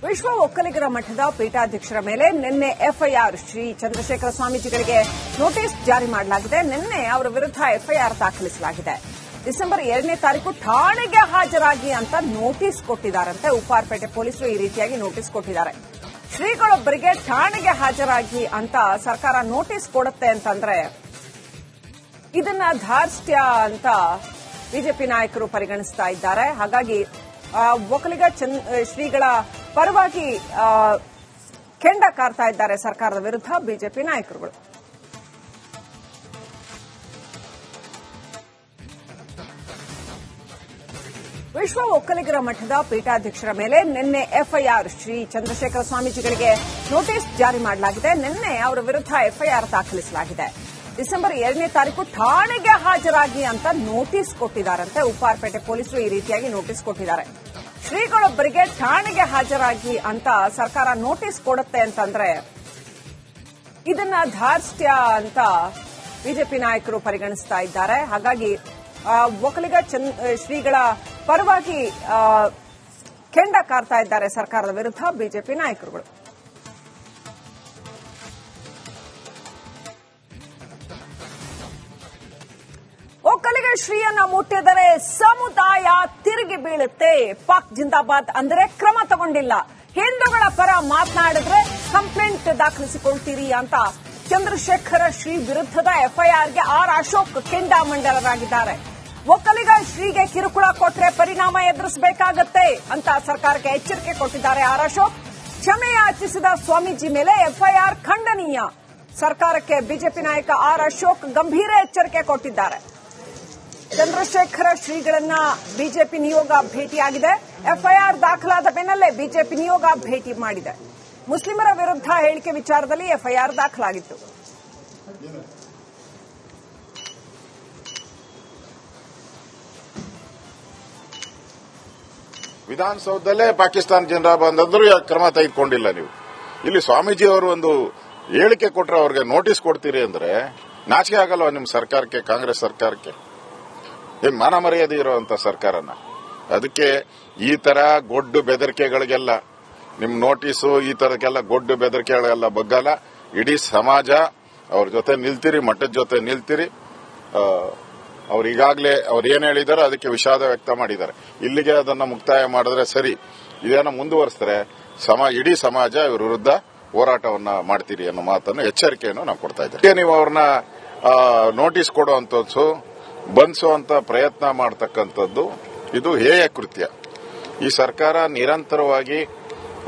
ವಿಶ್ವ ಒಕ್ಕಲಿಗರ ಮಠದ ಪೀಠಾಧ್ಯಕ್ಷರ ಮೇಲೆ ನಿನ್ನೆ ಎಫ್ಐಆರ್ ಶ್ರೀ ಚಂದ್ರಶೇಖರ ಸ್ವಾಮೀಜಿಗಳಿಗೆ ನೋಟಿಸ್ ಜಾರಿ ಮಾಡಲಾಗಿದೆ. ನಿನ್ನೆ ಅವರ ವಿರುದ್ಧ ಎಫ್ಐಆರ್ ದಾಖಲಿಸಲಾಗಿದೆ. ಡಿಸೆಂಬರ್ 2ನೇ ತಾರೀಕು ಠಾಣೆಗೆ ಹಾಜರಾಗಿ ಅಂತ ನೋಟಿಸ್ ಕೊಟ್ಟಿದ್ದಾರಂತೆ. ಉಪ್ಪಾರಪೇಟೆ ಪೊಲೀಸರು ಈ ರೀತಿಯಾಗಿ ನೋಟಿಸ್ ಕೊಟ್ಟಿದ್ದಾರೆ. ಶ್ರೀಗಳೊಬ್ಬರಿಗೆ ಠಾಣೆಗೆ ಹಾಜರಾಗಿ ಅಂತ ಸರ್ಕಾರ ನೋಟಿಸ್ ಕೊಡುತ್ತೆ ಅಂತಂದ್ರೆ ಇದನ್ನ ಧಾರ್ಷ್ಟ್ಯ ಅಂತ ಬಿಜೆಪಿ ನಾಯಕರು ಪರಿಗಣಿಸ್ತಾ ಇದ್ದಾರೆ. ಹಾಗಾಗಿ ಒಕ್ಕಲಿಗ ಶ್ರೀಗಳ ಪರವಾಗಿ ಕೆಂಡ ಕಾರ್ತಾ ಇದ್ದಾರೆ ಸರ್ಕಾರದ ವಿರುದ್ಧ ಬಿಜೆಪಿ ನಾಯಕರುಗಳು. ವಿಶ್ವ ಒಕ್ಕಲಿಗರ ಮಠದ ಪೀಠಾಧ್ಯಕ್ಷರ ಮೇಲೆ ನಿನ್ನೆ ಎಫ್ಐಆರ್ ಶ್ರೀ ಚಂದ್ರಶೇಖರ ಸ್ವಾಮೀಜಿಗಳಿಗೆ ನೋಟಿಸ್ ಜಾರಿ ಮಾಡಲಾಗಿದೆ. ನಿನ್ನೆ ಅವರ ವಿರುದ್ಧ ಎಫ್ಐಆರ್ ದಾಖಲಿಸಲಾಗಿದೆ. ಡಿಸೆಂಬರ್ 2ನೇ ತಾರೀಕು ಠಾಣೆಗೆ ಹಾಜರಾಗಿ ಅಂತ ನೋಟಿಸ್ ಕೊಟ್ಟಿದ್ದಾರಂತೆ. ಉಪ್ಪಾರಪೇಟೆ ಪೊಲೀಸರು ಈ ರೀತಿಯಾಗಿ ನೋಟಿಸ್ ಕೊಟ್ಟಿದ್ದಾರೆ. ಶ್ರೀಗಳೊಬ್ಬರಿಗೆ ಠಾಣೆಗೆ ಹಾಜರಾಗಿ ಅಂತ ಸರ್ಕಾರ ನೋಟಿಸ್ ಕೊಡುತ್ತೆ ಅಂತಂದ್ರೆ ಇದನ್ನ ಧಾರ್ಷ್ಟ್ಯ ಅಂತ ಬಿಜೆಪಿ ನಾಯಕರು ಪರಿಗಣಿಸ್ತಾ ಇದ್ದಾರೆ. ಹಾಗಾಗಿ ಒಕ್ಕಲಿಗ ಶ್ರೀಗಳ ಪರವಾಗಿ ಕೆಂಡ ಕಾರ್ತಾ ಇದ್ದಾರೆ ಸರ್ಕಾರದ ವಿರುದ್ಧ ಬಿಜೆಪಿ ನಾಯಕರುಗಳು. ಒಕ್ಕಲಿಗ ಶ್ರೀಯನ್ನ ಮುಟ್ಟಿದರೆ ಸಮುದಾಯ ತಿರುಗಿ ಬೀಳುತ್ತೆ. ಪಾಕ್ ಜಿಂದಾಬಾದ್ ಅಂದರೆ ಕ್ರಮ ತಗೊಂಡಿಲ್ಲ. ಹಿಂದೂಗಳ ಪರ ಮಾತನಾಡಿದ್ರೆ ಕಂಪ್ಲೇಂಟ್ ದಾಖಲಿಸಿಕೊಳ್ತೀರಿ ಅಂತ ಚಂದ್ರಶೇಖರ ಶ್ರೀ ವಿರುದ್ಧದ ಎಫ್ಐಆರ್ಗೆ ಆರ್ ಅಶೋಕ್ ಕೆಂಡಾಮಂಡಲರಾಗಿದ್ದಾರೆ. ಒಕ್ಕಲಿಗ ಶ್ರೀಗೆ ಕಿರುಕುಳ ಕೊಟ್ರೆ ಪರಿಣಾಮ ಎದುರಿಸಬೇಕಾಗತ್ತೆ ಅಂತ ಸರ್ಕಾರಕ್ಕೆ ಎಚ್ಚರಿಕೆ ಕೊಟ್ಟಿದ್ದಾರೆ ಆರ್ ಅಶೋಕ್. ಕ್ಷಮೆ ಯಾಚಿಸಿದ ಸ್ವಾಮೀಜಿ ಮೇಲೆ ಎಫ್ಐಆರ್ ಖಂಡನೀಯ. ಸರ್ಕಾರಕ್ಕೆ ಬಿಜೆಪಿ ನಾಯಕ ಆರ್ ಅಶೋಕ್ ಗಂಭೀರ ಎಚ್ಚರಿಕೆ ಕೊಟ್ಟಿದ್ದಾರೆ. ಚಂದ್ರಶೇಖರ ಶ್ರೀಗಳನ್ನ ಬಿಜೆಪಿ ನಿಯೋಗ ಭೇಟಿಯಾಗಿದೆ. ಎಫ್ಐಆರ್ ದಾಖಲಾದ ಬೆನ್ನಲ್ಲೇ ಬಿಜೆಪಿ ನಿಯೋಗ ಭೇಟಿ ಮಾಡಿದೆ. ಮುಸ್ಲಿಮರ ವಿರುದ್ಧ ಹೇಳಿಕೆ ವಿಚಾರದಲ್ಲಿ ಎಫ್ಐಆರ್ ದಾಖಲಾಗಿತ್ತು. ವಿಧಾನಸೌಧದಲ್ಲೇ ಪಾಕಿಸ್ತಾನ ಜಿಂದಾಬಾದ್ ಅಂದ್ರೂ ಕ್ರಮ ತೆಗೆದುಕೊಂಡಿಲ್ಲ. ನೀವು ಇಲ್ಲಿ ಸ್ವಾಮೀಜಿ ಅವರು ಒಂದು ಹೇಳಿಕೆ ಕೊಟ್ರೆ ಅವ್ರಿಗೆ ನೋಟಿಸ್ ಕೊಡ್ತೀರಿ ಅಂದ್ರೆ ನಾಚಿಕೆ ಆಗಲ್ವಾ ನಿಮ್ಮ ಸರ್ಕಾರಕ್ಕೆ, ಕಾಂಗ್ರೆಸ್ ಸರ್ಕಾರಕ್ಕೆ? ಏನ್ ಮಾನ ಮರ್ಯಾದೆ ಇರುವಂತ ಸರ್ಕಾರನ? ಅದಕ್ಕೆ ಈ ತರ ಗೊಡ್ಡು ಬೆದರಿಕೆಗಳಿಗೆಲ್ಲ ನಿಮ್ ನೋಟಿಸು ಈ ತರಕ್ಕೆಲ್ಲ ಗೊಡ್ಡು ಬೆದರಿಕೆಗಳಿಗೆಲ್ಲ ಬಗ್ಗಲ್ಲ. ಇಡೀ ಸಮಾಜ ಅವ್ರ ಜೊತೆ ನಿಲ್ತೀರಿ, ಮಠದ ಜೊತೆ ನಿಲ್ತೀರಿ. ಅವ್ರು ಈಗಾಗಲೇ ಅವ್ರು ಏನ್ ಹೇಳಿದಾರೋ ಅದಕ್ಕೆ ವಿಷಾದ ವ್ಯಕ್ತ ಮಾಡಿದ್ದಾರೆ. ಇಲ್ಲಿಗೆ ಅದನ್ನ ಮುಕ್ತಾಯ ಮಾಡಿದ್ರೆ ಸರಿ. ಇದೇನ ಮುಂದುವರಿಸಿದ್ರೆ ಇಡೀ ಸಮಾಜ ಇವ್ರ ವಿರುದ್ಧ ಹೋರಾಟವನ್ನ ಮಾಡ್ತೀರಿ ಅನ್ನೋ ಮಾತನ್ನು ಎಚ್ಚರಿಕೆಯನ್ನು ನಾವು ಕೊಡ್ತಾ ಇದ್ದೇವೆ. ನೀವು ಅವ್ರನ್ನ ನೋಟಿಸ್ ಕೊಡುವಂತದ್ದು, ಬಂಧಿಸುವಂತ ಪ್ರಯತ್ನ ಮಾಡತಕ್ಕಂಥದ್ದು ಇದು ಹೇಯ ಕೃತ್ಯ. ಈ ಸರ್ಕಾರ ನಿರಂತರವಾಗಿ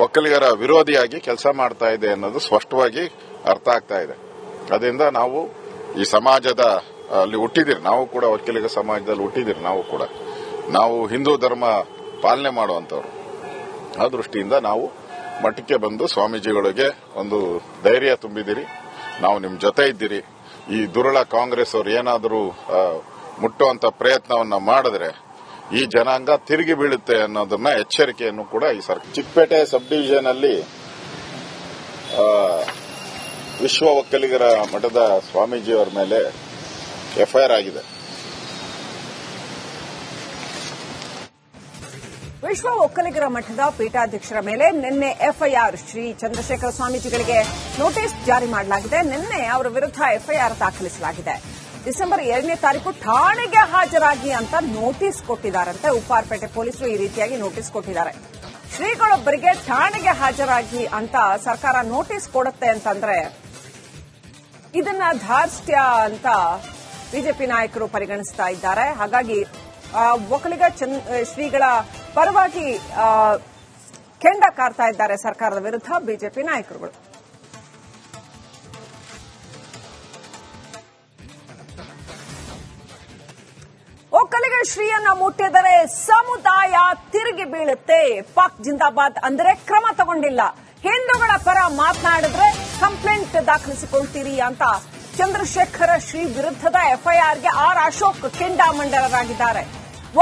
ಒಕ್ಕಲಿಗರ ವಿರೋಧಿಯಾಗಿ ಕೆಲಸ ಮಾಡ್ತಾ ಇದೆ ಅನ್ನೋದು ಸ್ಪಷ್ಟವಾಗಿ ಅರ್ಥ ಆಗ್ತಾ ಇದೆ. ಅದರಿಂದ ನಾವು ಈ ಸಮಾಜದ ಅಲ್ಲಿ ಹುಟ್ಟಿದಿರಿ, ನಾವು ಕೂಡ ಒಕ್ಕಲಿಗ ಸಮಾಜದಲ್ಲಿ ಹುಟ್ಟಿದಿರಿ. ನಾವು ಹಿಂದೂ ಧರ್ಮ ಪಾಲನೆ ಮಾಡುವಂತವ್ರು. ಆ ದೃಷ್ಟಿಯಿಂದ ನಾವು ಮಠಕ್ಕೆ ಬಂದು ಸ್ವಾಮೀಜಿಗಳಿಗೆ ಒಂದು ಧೈರ್ಯ ತುಂಬಿದಿರಿ. ನಾವು ನಿಮ್ ಜೊತೆ ಇದ್ದೀರಿ. ಈ ದುರುಳ ಕಾಂಗ್ರೆಸ್ ಅವರು ಏನಾದರೂ ಮುಟ್ಟುವಂತ ಪ್ರಯತ್ನವನ್ನ ಮಾಡಿದ್ರೆ ಈ ಜನಾಂಗ ತಿರುಗಿ ಬೀಳುತ್ತೆ ಅನ್ನೋದನ್ನ ಎಚ್ಚರಿಕೆಯನ್ನು ಕೂಡ ಈ ಸರ್ಕಾರ. ಚಿಕ್ಕಪೇಟೆ ಸಬ್ ಡಿವಿಷನ್ ಅಲ್ಲಿ ವಿಶ್ವ ಒಕ್ಕಲಿಗರ ಮಠದ ಸ್ವಾಮೀಜಿಯವರ ಮೇಲೆ ಎಫ್ಐಆರ್ ಆಗಿದೆ. ವಿಶ್ವ ಒಕ್ಕಲಿಗರ ಮಠದ ಪೀಠಾಧ್ಯಕ್ಷರ ಮೇಲೆ ನಿನ್ನೆ ಎಫ್ಐಆರ್ ಶ್ರೀ ಚಂದ್ರಶೇಖರ ಸ್ವಾಮೀಜಿಗಳಿಗೆ ನೋಟಿಸ್ ಜಾರಿ ಮಾಡಲಾಗಿದೆ. ನಿನ್ನೆ ಅವರ ವಿರುದ್ಧ ಎಫ್ಐಆರ್ ದಾಖಲಿಸಲಾಗಿದೆ. ಡಿಸೆಂಬರ್ 2ನೇ ತಾರೀಕು ಠಾಣೆಗೆ ಹಾಜರಾಗಿ ಅಂತ ನೋಟಿಸ್ ಕೊಟ್ಟಿದ್ದಾರಂತೆ. ಉಪ್ಪಾರಪೇಟೆ ಪೊಲೀಸರು ಈ ರೀತಿಯಾಗಿ ನೋಟಿಸ್ ಕೊಟ್ಟಿದ್ದಾರೆ. ಶ್ರೀಗಳೊಬ್ಬರಿಗೆ ಠಾಣೆಗೆ ಹಾಜರಾಗಿ ಅಂತ ಸರ್ಕಾರ ನೋಟಿಸ್ ಕೊಡುತ್ತೆ ಅಂತಂದ್ರೆ ಇದನ್ನ ಧಾರ್ಷ್ಟ್ಯ ಅಂತ ಬಿಜೆಪಿ ನಾಯಕರು ಪರಿಗಣಿಸ್ತಾ ಇದ್ದಾರೆ. ಹಾಗಾಗಿ ಒಕ್ಕಲಿಗ ಶ್ರೀಗಳ ಪರವಾಗಿ ಕೆಂಡ ಕಾರ್ತಾ ಇದ್ದಾರೆ ಸರ್ಕಾರದ ವಿರುದ್ಧ ಬಿಜೆಪಿ ನಾಯಕರುಗಳು. ಒಕ್ಕಲಿಗ ಶ್ರೀಯನ್ನ ಮುಟ್ಟಿದರೆ ಸಮುದಾಯ ತಿರುಗಿ ಬೀಳುತ್ತೆ. ಪಾಕ್ ಜಿಂದಾಬಾದ್ ಅಂದರೆ ಕ್ರಮ ತಗೊಂಡಿಲ್ಲ. ಹಿಂದೂಗಳ ಪರ ಮಾತನಾಡಿದ್ರೆ ಕಂಪ್ಲೇಂಟ್ ದಾಖಲಿಸಿಕೊಳ್ತೀರಿ ಅಂತ ಚಂದ್ರಶೇಖರ ಶ್ರೀ ವಿರುದ್ಧದ ಎಫ್ಐಆರ್ಗೆ ಆರ್ ಅಶೋಕ್ ಕೆಂಡಾಮಂಡಲರಾಗಿದ್ದಾರೆ.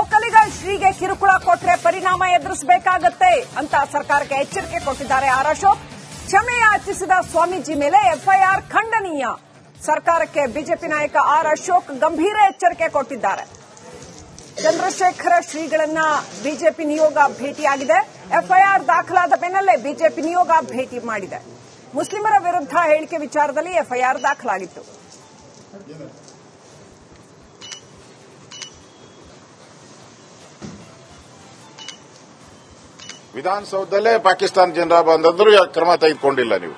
ಒಕ್ಕಲಿಗ ಶ್ರೀಗೆ ಕಿರುಕುಳ ಕೊಟ್ರೆ ಪರಿಣಾಮ ಎದುರಿಸಬೇಕಾಗತ್ತೆ ಅಂತ ಸರ್ಕಾರಕ್ಕೆ ಎಚ್ಚರಿಕೆ ಕೊಟ್ಟಿದ್ದಾರೆ ಆರ್ ಅಶೋಕ್. ಕ್ಷಮೆ ಯಾಚಿಸಿದ ಸ್ವಾಮೀಜಿ ಮೇಲೆ ಎಫ್ಐಆರ್ ಖಂಡನೀಯ. ಸರ್ಕಾರಕ್ಕೆ ಬಿಜೆಪಿ ನಾಯಕ ಆರ್ ಅಶೋಕ್ ಗಂಭೀರ ಎಚ್ಚರಿಕೆ ಕೊಟ್ಟಿದ್ದಾರೆ. ಚಂದ್ರಶೇಖರ ಶ್ರೀಗಳನ್ನ ಬಿಜೆಪಿ ನಿಯೋಗ ಭೇಟಿಯಾಗಿದೆ. ಎಫ್ಐಆರ್ ದಾಖಲಾದ ಬೆನ್ನಲ್ಲೇ ಬಿಜೆಪಿ ನಿಯೋಗ ಭೇಟಿ ಮಾಡಿದೆ. ಮುಸ್ಲಿಮರ ವಿರುದ್ಧ ಹೇಳಿಕೆ ವಿಚಾರದಲ್ಲಿ ಎಫ್ಐಆರ್ ದಾಖಲಾಗಿತ್ತು. ವಿಧಾನಸೌಧದಲ್ಲೇ ಪಾಕಿಸ್ತಾನ ಜಿಂದಾಬಾದ್ ಅಂದ್ರೂ ಯಾಕೆ ಕ್ರಮ ತೆಗೆದುಕೊಂಡಿಲ್ಲ ನೀವು?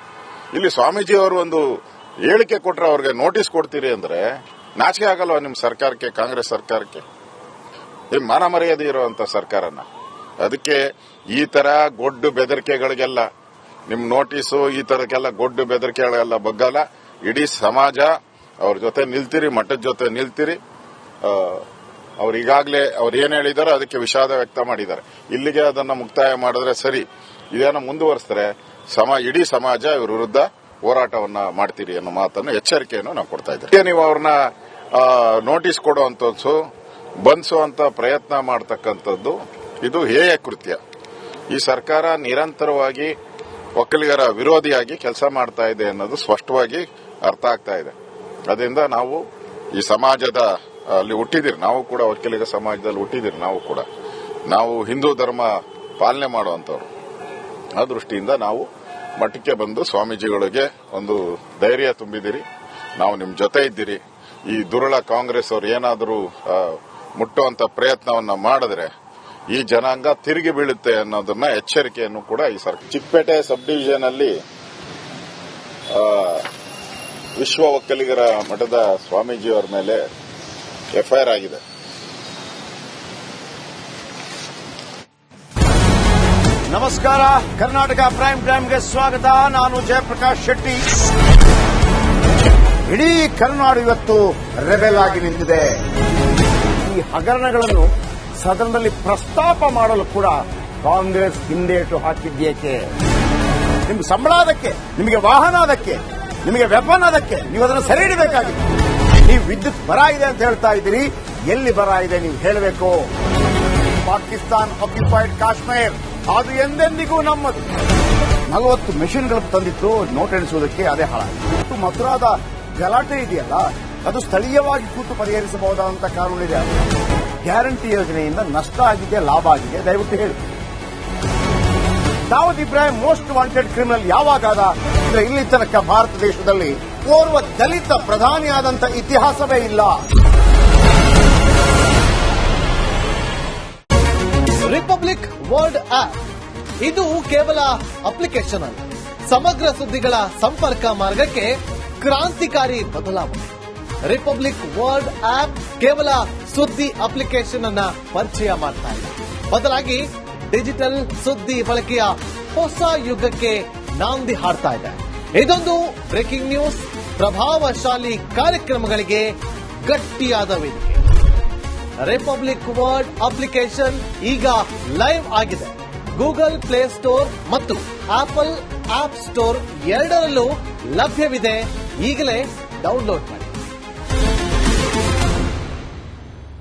ಇಲ್ಲಿ ಸ್ವಾಮೀಜಿ ಅವರು ಒಂದು ಹೇಳಿಕೆ ಕೊಟ್ರೆ ಅವ್ರಿಗೆ ನೋಟಿಸ್ ಕೊಡ್ತೀರಿ ಅಂದ್ರೆ ನಾಚಿಕೆ ಆಗಲ್ವಾ ನಿಮ್ಮ ಸರ್ಕಾರಕ್ಕೆ, ಕಾಂಗ್ರೆಸ್ ಸರ್ಕಾರಕ್ಕೆ? ಮಾನ ಮರ್ಯಾದೆ ಇರುವಂತ ಸರ್ಕಾರನ. ಅದಕ್ಕೆ ಈ ತರ ಗೊಡ್ಡು ಬೆದರಿಕೆಗಳಿಗೆಲ್ಲ ನಿಮ್ ನೋಟಿಸು ಈ ತರಕ್ಕೆಲ್ಲ ಗೊಡ್ಡು ಬೆದರಿಕೆಗಳೆಲ್ಲ ಬಗ್ಗಲ್ಲ. ಇಡೀ ಸಮಾಜ ಅವ್ರ ಜೊತೆ ನಿಲ್ತೀರಿ, ಮಠದ ಜೊತೆ ನಿಲ್ತೀರಿ. ಅವ್ರು ಈಗಾಗಲೇ ಅವ್ರು ಏನ್ ಹೇಳಿದಾರೋ ಅದಕ್ಕೆ ವಿಷಾದ ವ್ಯಕ್ತ ಮಾಡಿದ್ದಾರೆ. ಇಲ್ಲಿಗೆ ಅದನ್ನ ಮುಕ್ತಾಯ ಮಾಡಿದ್ರೆ ಸರಿ, ಇದೇನೋ ಮುಂದುವರಿಸಿದ್ರೆ ಇಡೀ ಸಮಾಜ ಇವ್ರ ವಿರುದ್ಧ ಹೋರಾಟವನ್ನ ಮಾಡ್ತೀರಿ ಅನ್ನೋ ಮಾತನ್ನು ಎಚ್ಚರಿಕೆಯನ್ನು ನಾವು ಕೊಡ್ತಾ ಇದ್ದೀವಿ. ನೀವು ಅವ್ರನ್ನ ನೋಟಿಸ್ ಕೊಡುವಂತದ್ದು, ಬಂಧಿಸುವಂತ ಪ್ರಯತ್ನ ಮಾಡತಕ್ಕಂಥದ್ದು ಇದು ಹೇಯ ಕೃತ್ಯ. ಈ ಸರ್ಕಾರ ನಿರಂತರವಾಗಿ ಒಕ್ಕಲಿಗರ ವಿರೋಧಿಯಾಗಿ ಕೆಲಸ ಮಾಡ್ತಾ ಇದೆ ಅನ್ನೋದು ಸ್ಪಷ್ಟವಾಗಿ ಅರ್ಥ ಆಗ್ತಾ ಇದೆ. ಅದರಿಂದ ನಾವು ಈ ಸಮಾಜದ ಅಲ್ಲಿ ಹುಟ್ಟಿದಿರಿ, ನಾವು ಕೂಡ ಒಕ್ಕಲಿಗ ಸಮಾಜದಲ್ಲಿ ಹುಟ್ಟಿದಿರಿ. ನಾವು ಹಿಂದೂ ಧರ್ಮ ಪಾಲನೆ ಮಾಡುವಂತವ್ರು. ಆ ದೃಷ್ಟಿಯಿಂದ ನಾವು ಮಠಕ್ಕೆ ಬಂದು ಸ್ವಾಮೀಜಿಗಳಿಗೆ ಒಂದು ಧೈರ್ಯ ತುಂಬಿದಿರಿ. ನಾವು ನಿಮ್ ಜೊತೆ ಇದ್ದೀರಿ. ಈ ದುರುಳ ಕಾಂಗ್ರೆಸ್ ಅವರು ಏನಾದರೂ ಮುಟ್ಟುವಂತ ಪ್ರಯತ್ನವನ್ನ ಮಾಡಿದ್ರೆ ಈ ಜನಾಂಗ ತಿರುಗಿ ಬೀಳುತ್ತೆ ಅನ್ನೋದನ್ನ ಎಚ್ಚರಿಕೆಯನ್ನು ಕೂಡ ಈ ಸರ್ಕಾರ. ಚಿಕ್ಕಪೇಟೆ ಸಬ್ ಡಿವಿಷನ್ ಅಲ್ಲಿ ವಿಶ್ವ ಒಕ್ಕಲಿಗರ ಮಠದ ಸ್ವಾಮೀಜಿಯವರ ಮೇಲೆ ಎಫ್ಐಆರ್ ಆಗಿದೆ. ನಮಸ್ಕಾರ, ಕರ್ನಾಟಕ ಪ್ರೈಮ್ ಟೈಮ್ಗೆ ಸ್ವಾಗತ. ನಾನು ಜಯಪ್ರಕಾಶ್ ಶೆಟ್ಟಿ. ಇಡೀ ಕರ್ನಾಡು ಇವತ್ತು ರೆಬೆಲ್ ಆಗಿ ನಿಂತಿದೆ. ಈ ಹಗರಣಗಳನ್ನು ಸದನದಲ್ಲಿ ಪ್ರಸ್ತಾಪ ಮಾಡಲು ಕೂಡ ಕಾಂಗ್ರೆಸ್ ಹಿಂದೇಟು ಹಾಕಿದ್ದೇಕೆ? ನಿಮ್ಗೆ ಸಂಬಳ ಅದಕ್ಕೆ, ನಿಮಗೆ ವಾಹನ ಅದಕ್ಕೆ, ನಿಮಗೆ ವೆಪನ್ ಅದಕ್ಕೆ, ನೀವು ಅದನ್ನು ಸರಿ ಇಡಬೇಕಾಗಿದೆ. ನೀವು ವಿದ್ಯುತ್ ಬರ ಇದೆ ಅಂತ ಹೇಳ್ತಾ ಇದ್ದೀರಿ, ಎಲ್ಲಿ ಬರ ಇದೆ ನೀವು ಹೇಳಬೇಕು. ಪಾಕಿಸ್ತಾನ್ ಆಕ್ಯುಪೈಡ್ ಕಾಶ್ಮೀರ್ ಅದು ಎಂದೆಂದಿಗೂ ನಮ್ಮದು. 40 ಮೆಷಿನ್ಗಳು ತಂದಿತ್ತು ನೋಟ್ ಎಣಿಸುವುದಕ್ಕೆ, ಅದೇ ಹಾಳಾಯಿತು. ಮಥುರಾದ ಗಲಾಟೆ ಇದೆಯಲ್ಲ, ಅದು ಸ್ಥಳೀಯವಾಗಿ ಕೂತು ಪರಿಹರಿಸಬಹುದಾದಂತ ಕಾನೂನಿದೆ. ಗ್ಯಾರಂಟಿ ಯೋಜನೆಯಿಂದ ನಷ್ಟ ಆಗಿದೆ, ಲಾಭ ಆಗಿದೆ, ದಯವಿಟ್ಟು ಹೇಳಿ. Dawood Ibrahim most wanted criminal ಯಾವಾಗಾದ? ಅಂದ್ರೆ ಇಲ್ಲಿ ತನಕ ಭಾರತ ದೇಶದಲ್ಲಿ ಓರ್ವ ದಲಿತ ಪ್ರಧಾನಿಯಾದಂಥ ಇತಿಹಾಸವೇ ಇಲ್ಲ. ರಿಪಬ್ಲಿಕ್ ವರ್ಲ್ಡ್ ಆಪ್ ಇದು ಕೇವಲ ಅಪ್ಲಿಕೇಶನ್ ಅಲ್ಲ, ಸಮಗ್ರ ಸುದ್ದಿಗಳ ಸಂಪರ್ಕ ಮಾರ್ಗಕ್ಕೆ ಕ್ರಾಂತಿಕಾರಿ ಬದಲಾವಣೆ. ರಿಪಬ್ಲಿಕ್ ವರ್ಲ್ಡ್ ಆಪ್ ಕೇವಲ ಸುದ್ದಿ ಅಪ್ಲಿಕೇಶನ್ ಅನ್ನ ಪರಿಚಯ ಮಾಡ್ತಾ ಇದೆ, ಬದಲಾಗಿ ಡಿಜಿಟಲ್ ಸುದ್ದಿ ಬಳಕೆಯ ಹೊಸ ಯುಗಕ್ಕೆ ನಾಂದಿ ಹಾಡ್ತಾ ಇದೆ. ಇದೊಂದು ಬ್ರೇಕಿಂಗ್ ನ್ಯೂಸ್, ಪ್ರಭಾವಶಾಲಿ ಕಾರ್ಯಕ್ರಮಗಳಿಗೆ ಗಟ್ಟಿಯಾದ ವೇದಿಕೆ. ರಿಪಬ್ಲಿಕ್ ವರ್ಲ್ಡ್ ಅಪ್ಲಿಕೇಶನ್ ಈಗ ಲೈವ್ ಆಗಿದೆ. ಗೂಗಲ್ ಪ್ಲೇ ಸ್ಟೋರ್ ಮತ್ತು ಆಪಲ್ ಆಪ್ ಸ್ಟೋರ್ ಎರಡರಲ್ಲೂ ಲಭ್ಯವಿದೆ. ಈಗಲೇ ಡೌನ್ಲೋಡ್ ಮಾಡಿ.